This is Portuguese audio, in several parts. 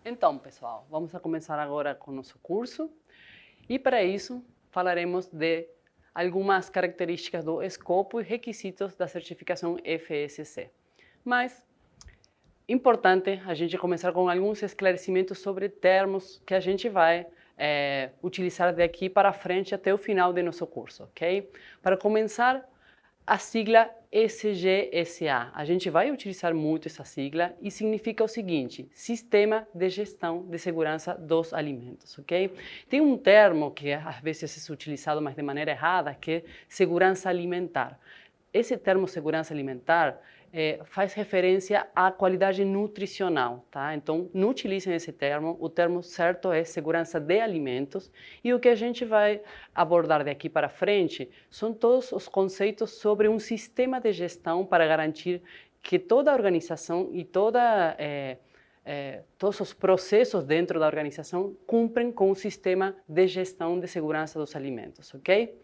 Então, pessoal, vamos a começar agora com o nosso curso e para isso falaremos de algumas características do escopo e requisitos da certificação FSC. Mas importante a gente começar com alguns esclarecimentos sobre termos que a gente vai utilizar daqui para frente até o final do nosso curso, ok? Para começar, a sigla SGSA. A gente vai utilizar muito essa sigla e significa o seguinte: Sistema de Gestão de Segurança dos Alimentos, ok? Tem um termo que às vezes é utilizado, mas de maneira errada, que é segurança alimentar. Esse termo segurança alimentar faz referência à qualidade nutricional, tá? Então, não utilizem esse termo, o termo certo é segurança de alimentos e o que a gente vai abordar daqui para frente são todos os conceitos sobre um sistema de gestão para garantir que toda a organização e todos os processos dentro da organização cumprem com o sistema de gestão de segurança dos alimentos, ok?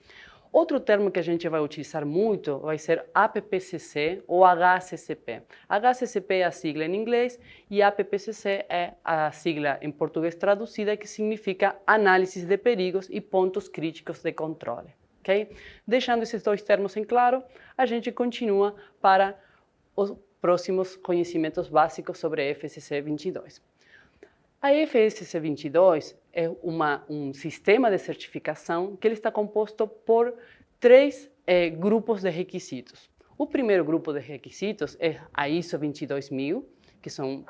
Outro termo que a gente vai utilizar muito vai ser APPCC ou HACCP. HACCP é a sigla em inglês e APPCC é a sigla em português traduzida que significa Análise de Perigos e Pontos Críticos de Controle. Okay? Deixando esses dois termos em claro, a gente continua para os próximos conhecimentos básicos sobre a FSC 22. A FSC 22 é um sistema de certificação que ele está composto por três grupos de requisitos. O primeiro grupo de requisitos é a ISO 22000, que são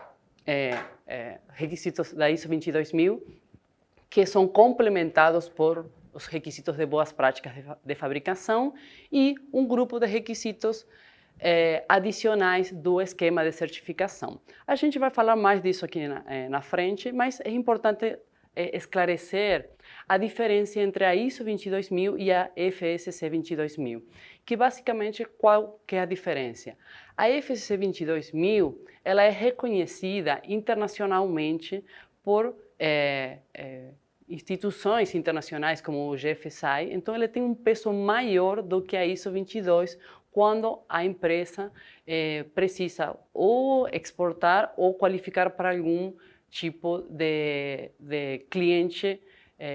requisitos da ISO 22000, que são complementados por os requisitos de boas práticas de fabricação e um grupo de requisitos adicionais do esquema de certificação. A gente vai falar mais disso aqui na frente, mas é importante esclarecer a diferença entre a ISO 22000 e a FSC 22000, que basicamente qual que é a diferença? A FSC 22000 ela é reconhecida internacionalmente por instituições internacionais como o GFSI, então ele tem um peso maior do que a ISO 22 quando a empresa precisa ou exportar ou qualificar para algum tipo de cliente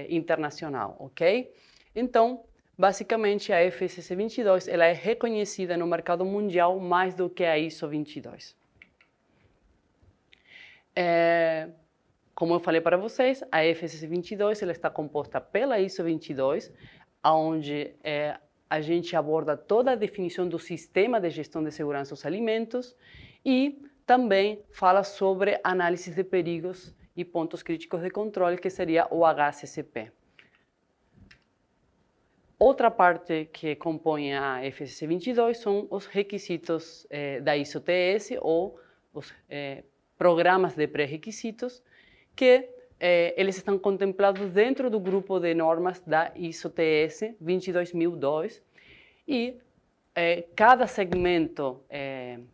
internacional, ok? Então, basicamente, a FSC 22 ela é reconhecida no mercado mundial mais do que a ISO 22. Como eu falei para vocês, a FSC 22 ela está composta pela ISO 22, onde a gente aborda toda a definição do sistema de gestão de segurança dos alimentos e também fala sobre análise de perigos e pontos críticos de controle, que seria o HACCP. Outra parte que compõe a FSC 22 são os requisitos da ISO-TS ou os programas de pré-requisitos, que eles estão contemplados dentro do grupo de normas da ISO-TS 22002 e cada segmento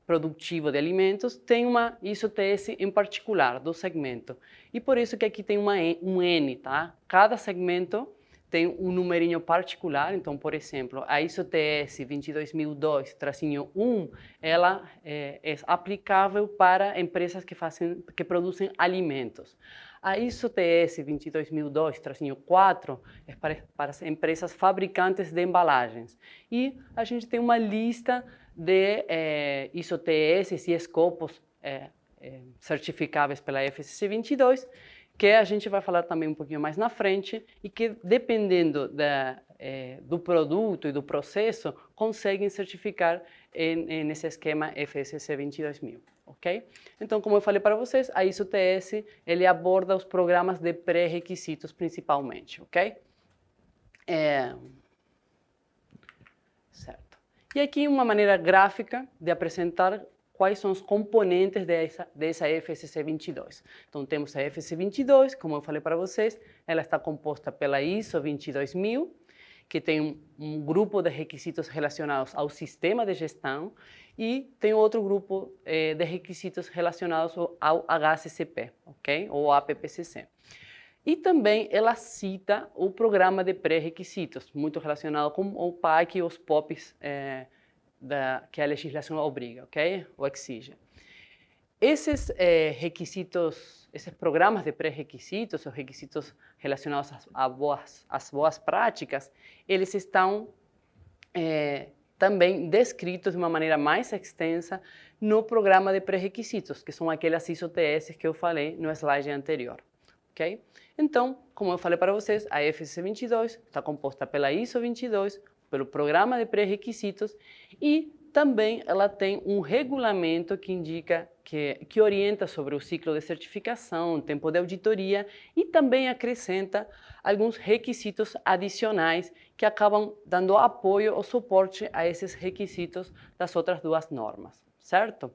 produtivo de alimentos tem uma ISO-TS em particular do segmento. E por isso que aqui tem um N, tá? Cada segmento tem um numerinho particular, então, por exemplo, a ISO-TS 22002-1, ela é aplicável para empresas que produzem alimentos. A ISO-TS 22002-4 é para as empresas fabricantes de embalagens. E a gente tem uma lista de ISO-TS e escopos certificáveis pela FSC 22, que a gente vai falar também um pouquinho mais na frente e que, dependendo do produto e do processo, conseguem certificar nesse esquema FSC 22000, ok? Então, como eu falei para vocês, a ISO-TS ele aborda os programas de pré-requisitos principalmente, ok? Certo. E aqui uma maneira gráfica de apresentar quais são os componentes dessa FSC 22. Então, temos a FSC 22, como eu falei para vocês, ela está composta pela ISO 22000, que tem um grupo de requisitos relacionados ao sistema de gestão, e tem outro grupo de requisitos relacionados ao HACCP, ok? Ou APPCC. E também ela cita o programa de pré-requisitos, muito relacionado com o PAC e os POPs que a legislação obriga, ok? Ou exige. Esses requisitos esses programas de pré-requisitos, os requisitos relacionados às boas práticas, eles estão também descritos de uma maneira mais extensa no programa de pré-requisitos, que são aquelas ISO-TS que eu falei no slide anterior. Okay? Então, como eu falei para vocês, a FSC 22 está composta pela ISO 22, pelo programa de pré-requisitos e também ela tem um regulamento que indica, que orienta sobre o ciclo de certificação, tempo de auditoria e também acrescenta alguns requisitos adicionais que acabam dando apoio ou suporte a esses requisitos das outras duas normas, certo?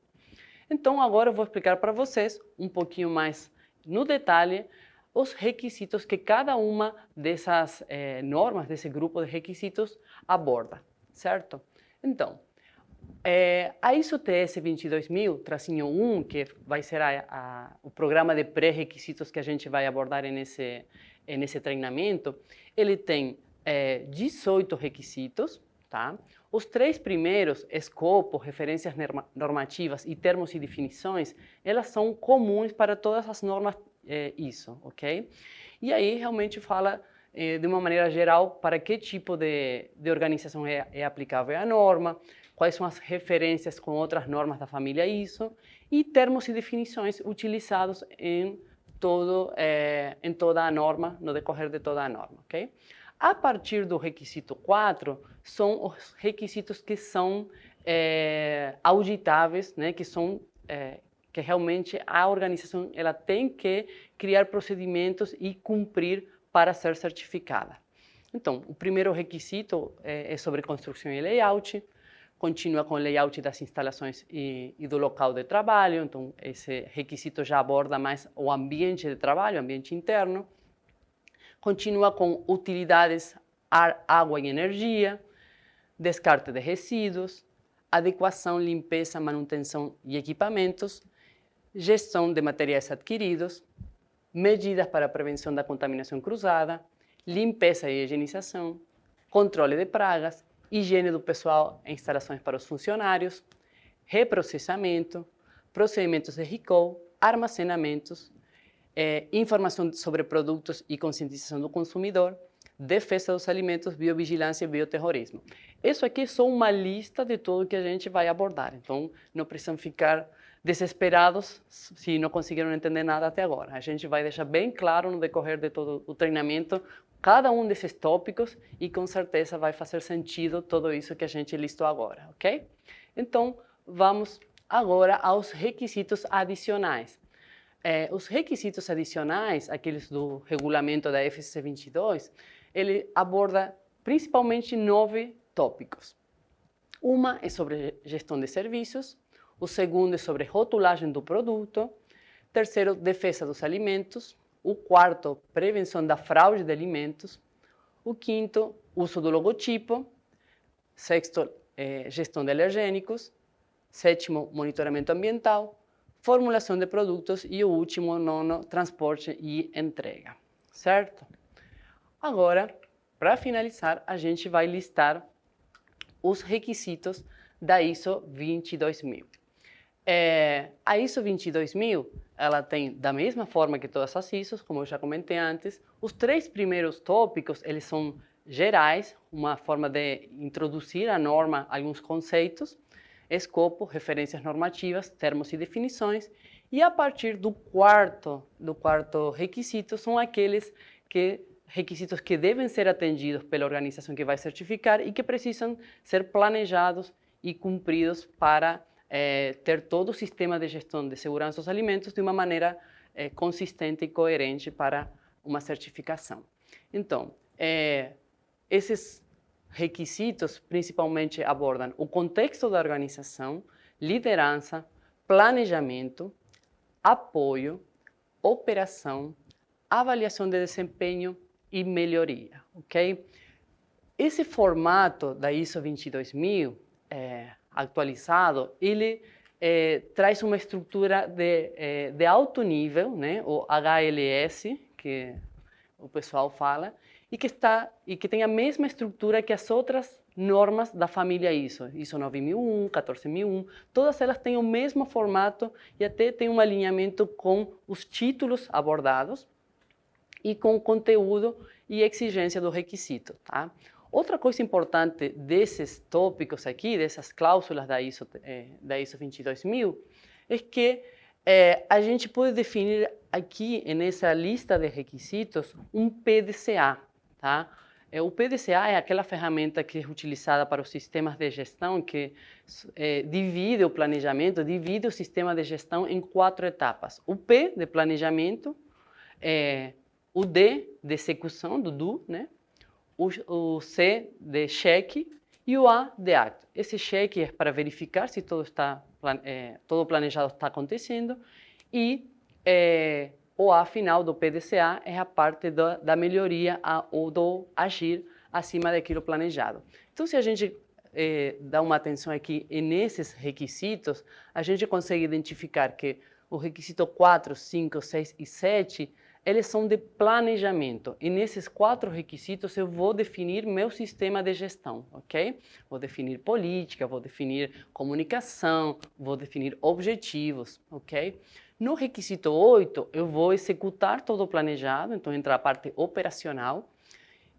Então agora eu vou explicar para vocês um pouquinho mais no detalhe os requisitos que cada uma dessas normas, desse grupo de requisitos, aborda, certo? Então, a ISO TS 22000-1, que vai ser o programa de pré-requisitos que a gente vai abordar nesse treinamento, ele tem 18 requisitos, tá? Os 3 primeiros, escopo, referências normativas e termos e definições, elas são comuns para todas as normas ISO, ok? E aí realmente fala de uma maneira geral para que tipo de organização é aplicável a norma, quais são as referências com outras normas da família ISO e termos e definições utilizados em toda a norma, no decorrer de toda a norma, ok? A partir do requisito 4, são os requisitos que são auditáveis, né, que realmente a organização ela tem que criar procedimentos e cumprir para ser certificada. Então, o primeiro requisito é sobre construção e layout, continua com o layout das instalações e do local de trabalho, então esse requisito já aborda mais o ambiente de trabalho, o ambiente interno. Continua com utilidades, ar, água e energia, descarte de resíduos, adequação, limpeza, manutenção e equipamentos, gestão de materiais adquiridos, medidas para a prevenção da contaminação cruzada, limpeza e higienização, controle de pragas, higiene do pessoal em instalações para os funcionários, reprocessamento, procedimentos de recall, armazenamentos, informação sobre produtos e conscientização do consumidor, defesa dos alimentos, biovigilância e bioterrorismo. Isso aqui é só uma lista de tudo que a gente vai abordar, então não precisam ficar desesperados se não conseguiram entender nada até agora. A gente vai deixar bem claro no decorrer de todo o treinamento cada um desses tópicos e com certeza vai fazer sentido tudo isso que a gente listou agora, ok? Então, vamos agora aos requisitos adicionais. Os requisitos adicionais, aqueles do regulamento da FSC 22, ele aborda principalmente 9 tópicos. Uma é sobre gestão de serviços, o segundo é sobre rotulagem do produto, terceiro, defesa dos alimentos, o quarto, prevenção da fraude de alimentos, o quinto, uso do logotipo, sexto, gestão de alergênicos, sétimo, monitoramento ambiental, formulação de produtos e o último, nono, transporte e entrega, certo? Agora, para finalizar, a gente vai listar os requisitos da ISO 22000. A ISO 22000, ela tem, da mesma forma que todas as ISOs, como eu já comentei antes, os 3 primeiros tópicos, eles são gerais, uma forma de introduzir a norma alguns conceitos, escopo, referências normativas, termos e definições, e a partir do quarto requisito são aqueles requisitos que devem ser atendidos pela organização que vai certificar e que precisam ser planejados e cumpridos para ter todo o sistema de gestão de segurança dos alimentos de uma maneira consistente e coerente para uma certificação. Então, esses requisitos principalmente abordam o contexto da organização, liderança, planejamento, apoio, operação, avaliação de desempenho e melhoria, ok? Esse formato da ISO 22000 atualizado, ele traz uma estrutura de alto nível, né, o HLS, que o pessoal fala, e que tem a mesma estrutura que as outras normas da família ISO, ISO 9001, 14001, todas elas têm o mesmo formato e até têm um alinhamento com os títulos abordados e com o conteúdo e exigência do requisito, tá? Outra coisa importante desses tópicos aqui, dessas cláusulas da ISO 22000, é que a gente pode definir aqui, nessa lista de requisitos, um PDCA, tá? O PDCA é aquela ferramenta que é utilizada para os sistemas de gestão que divide o planejamento, divide o sistema de gestão em 4 etapas. O P de planejamento, o D de execução, do do, né? O C de cheque e o A de ato. Esse cheque é para verificar se todo o planejado está acontecendo e o A final do PDCA é a parte da melhoria ou do agir acima daquilo planejado. Então, se a gente dá uma atenção aqui nesses requisitos, a gente consegue identificar que o requisito 4, 5, 6 e 7, eles são de planejamento. E nesses 4 requisitos eu vou definir meu sistema de gestão, ok? Vou definir política, vou definir comunicação, vou definir objetivos, ok? No requisito 8, eu vou executar todo o planejado, então entra a parte operacional.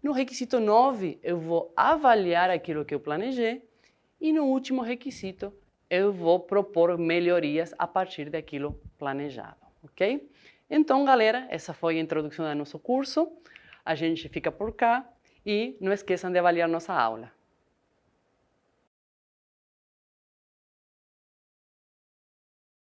No requisito 9, eu vou avaliar aquilo que eu planejei. E no último requisito, eu vou propor melhorias a partir daquilo planejado, ok? Então, galera, essa foi a introdução do nosso curso. A gente fica por cá e não esqueçam de avaliar nossa aula.